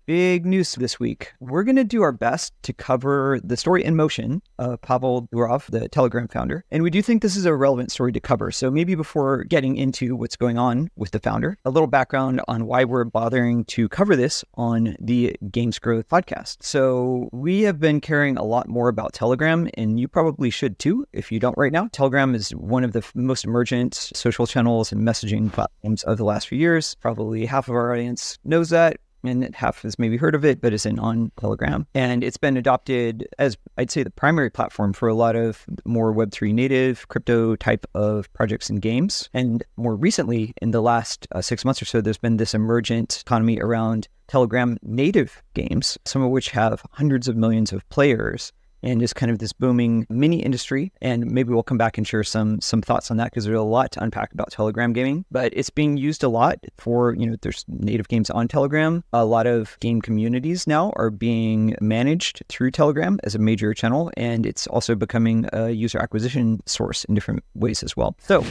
Big news this week. We're going to do our best to cover the story in motion of Pavel Durov, the Telegram founder. And we do think this is a relevant story to cover. So maybe before getting into what's going on with the founder, a little background on why we're bothering to cover this on the Games Growth podcast. So we have been caring a lot more about Telegram, and you probably should too if you don't right now. Telegram is one of the most emergent social channels and messaging platforms of the last few years. Probably half of our audience knows that, and half has maybe heard of it, but isn't on Telegram. And it's been adopted as, I'd say, the primary platform for a lot of more Web3 native crypto type of projects and games. And more recently, in the last 6 months or so, there's been this emergent economy around Telegram native games, some of which have hundreds of millions of players, and is kind of this booming mini industry. And maybe we'll come back and share some thoughts on that, because there's a lot to unpack about Telegram gaming. But it's being used a lot for, there's native games on Telegram. A lot of game communities now are being managed through Telegram as a major channel, and it's also becoming a user acquisition source in different ways as well. So,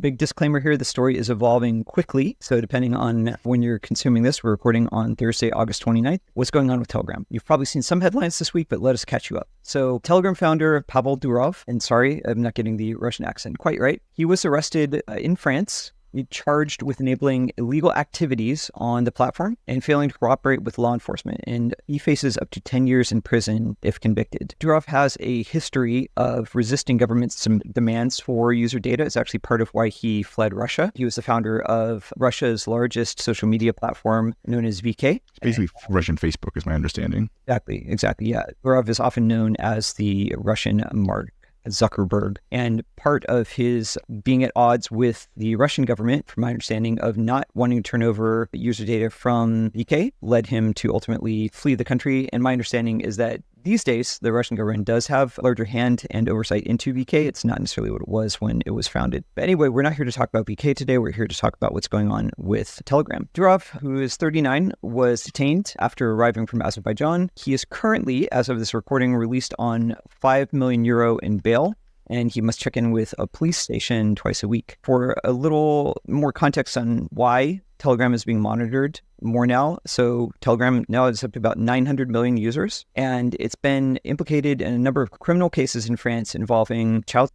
big disclaimer here, the story is evolving quickly. So depending on when you're consuming this, we're recording on Thursday, August 29th. What's going on with Telegram? You've probably seen some headlines this week, but let us catch you up. So Telegram founder Pavel Durov, and sorry, I'm not getting the Russian accent quite right. He was arrested in France. He's charged with enabling illegal activities on the platform and failing to cooperate with law enforcement. And he faces up to 10 years in prison if convicted. Durov has a history of resisting government's demands for user data. It's actually part of why he fled Russia. He was the founder of Russia's largest social media platform known as VK. It's basically Russian Facebook, is my understanding. Exactly. Yeah. Durov is often known as the Russian Mark Zuckerberg, and part of his being at odds with the Russian government, from my understanding, of not wanting to turn over user data from VK led him to ultimately flee the country. And my understanding is that these days, the Russian government does have a larger hand and oversight into VK. It's not necessarily what it was when it was founded. But anyway, we're not here to talk about VK today. We're here to talk about what's going on with Telegram. Durov, who is 39, was detained after arriving from Azerbaijan. He is currently, as of this recording, released on 5 million euro in bail, and he must check in with a police station twice a week. For a little more context on why Telegram is being monitored more now. So Telegram now is up to about 900 million users, and it's been implicated in a number of criminal cases in France involving child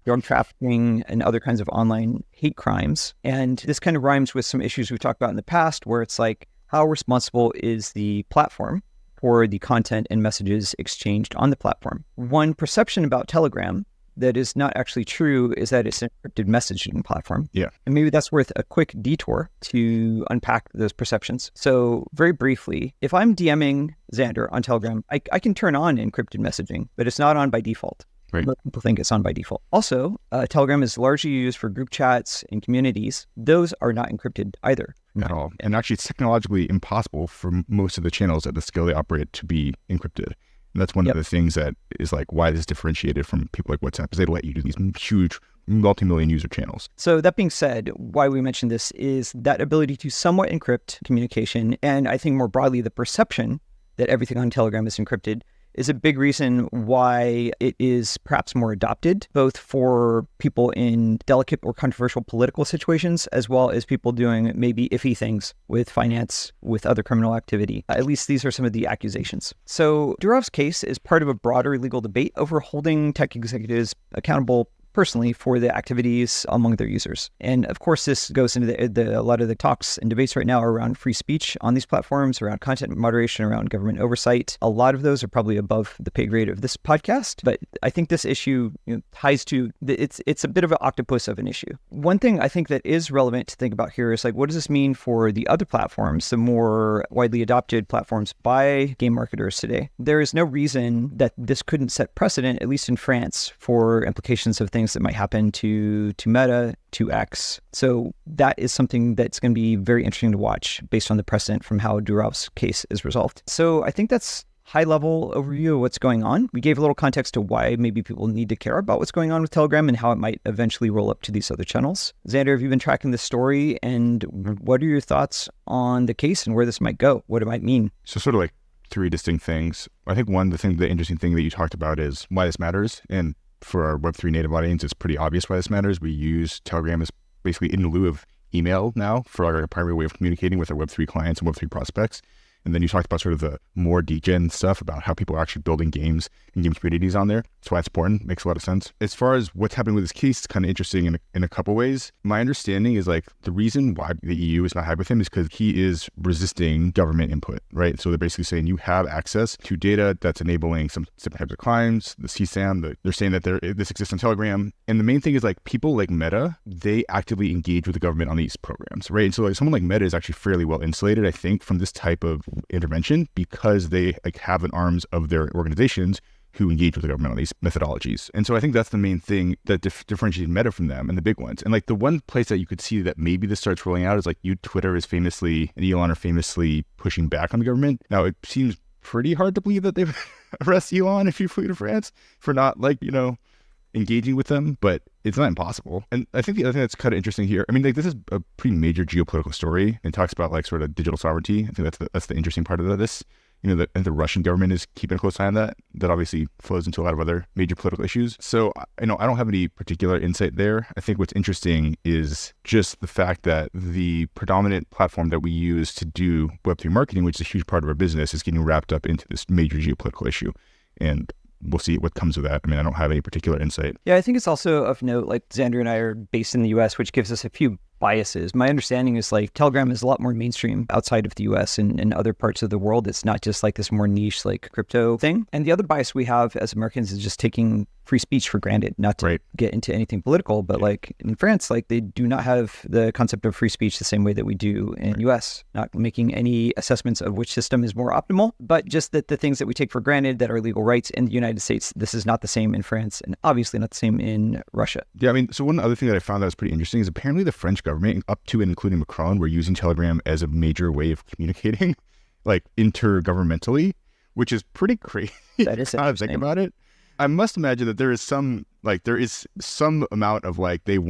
drug trafficking and other kinds of online hate crimes. And this kind of rhymes with some issues we've talked about in the past, where it's like, how responsible is the platform for the content and messages exchanged on the platform? One perception about Telegram that is not actually true is that it's an encrypted messaging platform. Yeah. And maybe that's worth a quick detour to unpack those perceptions. So very briefly, if I'm DMing Xander on Telegram, I can turn on encrypted messaging, but it's not on by default. Right. Most people think it's on by default. Also, Telegram is largely used for group chats and communities. Those are not encrypted either. At all. And actually, it's technologically impossible for most of the channels at the scale they operate to be encrypted. And that's one of the things that is like why this is differentiated from people like WhatsApp, is they let you do these huge multi-million user channels. So that being said, why we mentioned this is that ability to somewhat encrypt communication, and I think more broadly the perception that everything on Telegram is encrypted, is a big reason why it is perhaps more adopted, both for people in delicate or controversial political situations, as well as people doing maybe iffy things with finance, with other criminal activity. At least these are some of the accusations. So Durov's case is part of a broader legal debate over holding tech executives accountable personally for the activities among their users. And of course, this goes into a lot of the talks and debates right now are around free speech on these platforms, around content moderation, around government oversight. A lot of those are probably above the pay grade of this podcast, but I think this issue ties to, it's a bit of an octopus of an issue. One thing I think that is relevant to think about here is like, what does this mean for the other platforms, the more widely adopted platforms by game marketers today? There is no reason that this couldn't set precedent, at least in France, for implications of things that might happen to Meta, to X. So that is something that's going to be very interesting to watch based on the precedent from how Durov's case is resolved. So I think that's high-level overview of what's going on. We gave a little context to why maybe people need to care about what's going on with Telegram and how it might eventually roll up to these other channels. Xander, have you been tracking this story, and what are your thoughts on the case and where this might go, what it might mean? So sort of like three distinct things. I think the interesting thing that you talked about is why this matters. And for our Web3 native audience, it's pretty obvious why this matters. We use Telegram as basically in lieu of email now for our primary way of communicating with our Web3 clients and Web3 prospects. And then you talked about sort of the more degen stuff about how people are actually building games and game communities on there. That's why it's important. Makes a lot of sense. As far as what's happening with this case, it's kind of interesting in a couple ways. My understanding is like the reason why the EU is not happy with him is because he is resisting government input, right? So they're basically saying you have access to data that's enabling some types of crimes, the CSAM, they're saying that this exists on Telegram. And the main thing is like people like Meta, they actively engage with the government on these programs, right? And so like someone like Meta is actually fairly well insulated, I think, from this type of intervention because they like have an arms of their organizations who engage with the government on these methodologies. And so I think that's the main thing that differentiates Meta from them and the big ones. And like the one place that you could see that maybe this starts rolling out is like Twitter is famously, and Elon are famously pushing back on the government. Now it seems pretty hard to believe that they would arrest Elon if you flew to France for not like, engaging with them, but it's not impossible. And I think the other thing that's kind of interesting here, I mean, like this is a pretty major geopolitical story and talks about like sort of digital sovereignty. I think that's the interesting part of this. And the Russian government is keeping a close eye on that. That obviously flows into a lot of other major political issues. So, I don't have any particular insight there. I think what's interesting is just the fact that the predominant platform that we use to do Web3 marketing, which is a huge part of our business, is getting wrapped up into this major geopolitical issue. And we'll see what comes of that. I mean, I don't have any particular insight. Yeah, I think it's also of note, like Xander and I are based in the US, which gives us a few biases. My understanding is like Telegram is a lot more mainstream outside of the US and other parts of the world. It's not just like this more niche like crypto thing. And the other bias we have as Americans is just taking free speech for granted, not to get into anything political, but like in France, like they do not have the concept of free speech the same way that we do in US, not making any assessments of which system is more optimal, but just that the things that we take for granted that are legal rights in the United States, this is not the same in France and obviously not the same in Russia. Yeah, I mean, so one other thing that I found that was pretty interesting is apparently the French government, up to and including Macron, were using Telegram as a major way of communicating, like intergovernmentally, which is pretty crazy. That is how to think about it. I must imagine that there is some amount of like there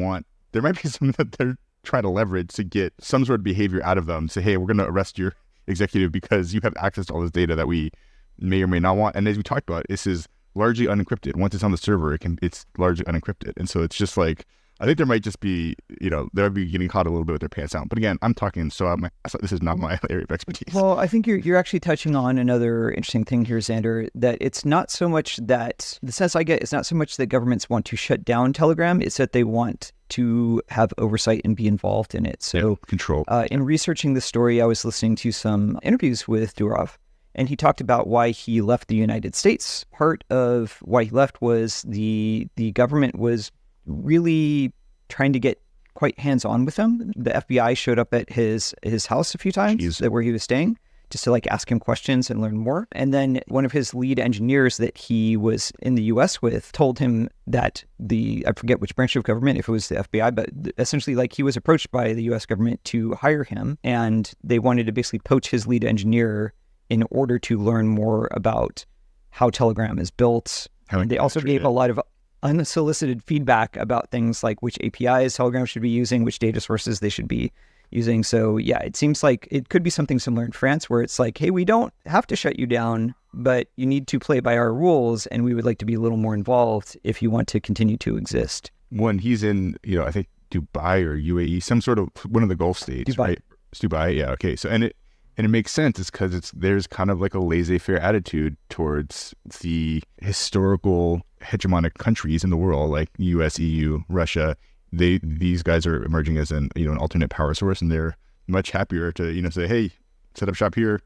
might be something that they're trying to leverage to get some sort of behavior out of them. Say, hey, we're going to arrest your executive because you have access to all this data that we may or may not want. And as we talked about, this is largely unencrypted. Once it's on the server, it's largely unencrypted. And so it's just like, I think there might just be, they'll be getting caught a little bit with their pants out. But again, I'm talking, so this is not my area of expertise. Well, I think you're actually touching on another interesting thing here, Xander, that it's not so much that, the sense I get is not so much that governments want to shut down Telegram, it's that they want to have oversight and be involved in it. So control. In researching the story, I was listening to some interviews with Durov, and he talked about why he left the United States. Part of why he left was the government was really trying to get quite hands-on with him. The FBI showed up at his house a few times where he was staying just to like ask him questions and learn more. And then one of his lead engineers that he was in the US with told him that I forget which branch of government, if it was the FBI, but essentially like he was approached by the US government to hire him, and they wanted to basically poach his lead engineer in order to learn more about how Telegram is built. And they also gave a lot of unsolicited feedback about things like which APIs Telegram should be using, which data sources they should be using. So yeah, it seems like it could be something similar in France where it's like, hey, we don't have to shut you down, but you need to play by our rules, and we would like to be a little more involved if you want to continue to exist. When he's in, I think Dubai or UAE, some sort of one of the Gulf states, right? It's Dubai, yeah, okay. So and it makes sense. It's because there's kind of like a laissez-faire attitude towards the historical hegemonic countries in the world, like US, EU, Russia. These guys are emerging as an alternate power source, and they're much happier to say, hey, set up shop here.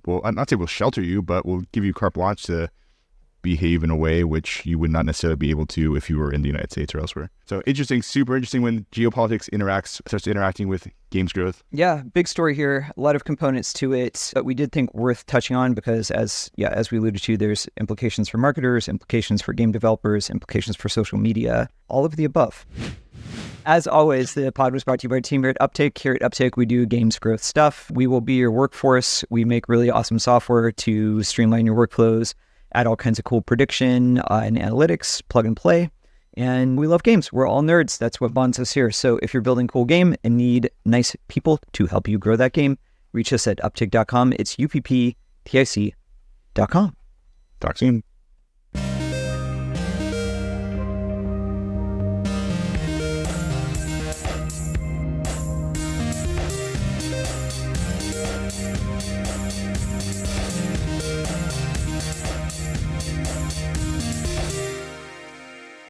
Well, I'd not say we'll shelter you, but we'll give you carte blanche to behave in a way which you would not necessarily be able to if you were in the United States or elsewhere. So interesting, super interesting when geopolitics starts interacting with games growth. Yeah, big story here. A lot of components to it, but we did think worth touching on because as we alluded to, there's implications for marketers, implications for game developers, implications for social media, all of the above. As always, the pod was brought to you by our team here at Uptick. Here at Uptick, we do games growth stuff. We will be your workforce. We make really awesome software to streamline your workflows, add all kinds of cool prediction and analytics, plug and play. And we love games. We're all nerds. That's what bonds us here. So if you're building a cool game and need nice people to help you grow that game, reach us at uptick.com. It's upptic.com. Talk soon.